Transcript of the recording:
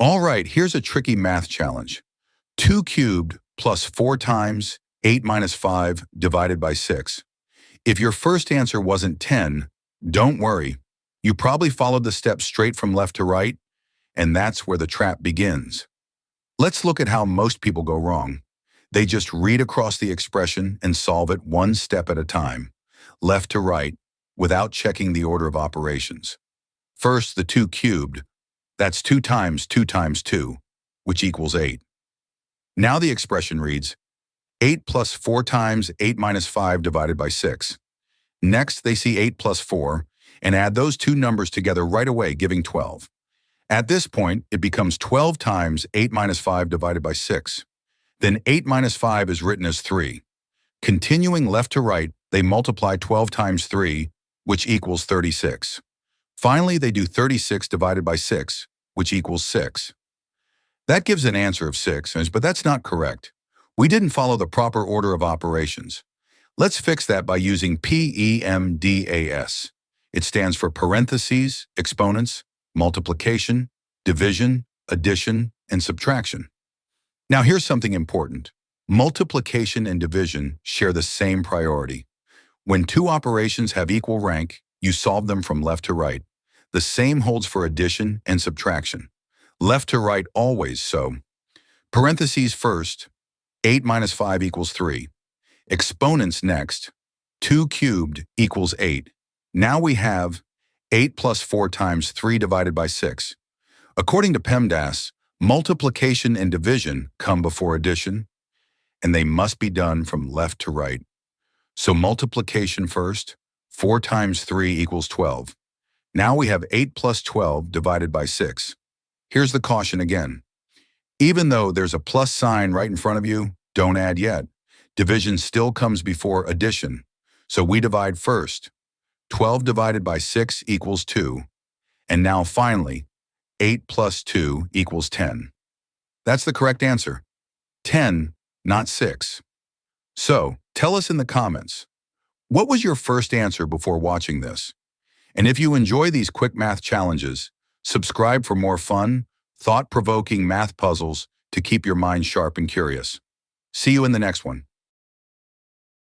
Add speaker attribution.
Speaker 1: All right, here's a tricky math challenge. 2 cubed plus 4 times 8 minus 5 divided by 6. If your first answer wasn't 10, don't worry. You probably followed the steps straight from left to right, and that's where the trap begins. Let's look at how most people go wrong. They just read across the expression and solve it one step at a time, left to right, without checking the order of operations. First, the 2 cubed. That's 2 times 2 times 2, which equals 8. Now the expression reads 8 plus 4 times 8 minus 5 divided by 6. Next, they see 8 plus 4 and add those two numbers together right away, giving 12. At this point, it becomes 12 times 8 minus 5 divided by 6. Then 8 minus 5 is written as 3. Continuing left to right, they multiply 12 times 3, which equals 36. Finally, they do 36 divided by 6, which equals 6. That gives an answer of 6, but that's not correct. We didn't follow the proper order of operations. Let's fix that by using PEMDAS. It stands for parentheses, exponents, multiplication, division, addition, and subtraction. Now here's something important. Multiplication and division share the same priority. When two operations have equal rank, you solve them from left to right. The same holds for addition and subtraction. Left to right always so. Parentheses first, 8 minus 5 equals 3. Exponents next, 2 cubed equals 8. Now we have 8 plus 4 times 3 divided by 6. According to PEMDAS, multiplication and division come before addition, and they must be done from left to right. So multiplication first, 4 times 3 equals 12. Now we have 8 plus 12 divided by 6. Here's the caution again. Even though there's a plus sign right in front of you, don't add yet. Division still comes before addition. So we divide first. 12 divided by 6 equals 2. And now finally, 8 plus 2 equals 10. That's the correct answer. 10, not 6. So, tell us in the comments, what was your first answer before watching this? And if you enjoy these quick math challenges, subscribe for more fun, thought-provoking math puzzles to keep your mind sharp and curious. See you in the next one.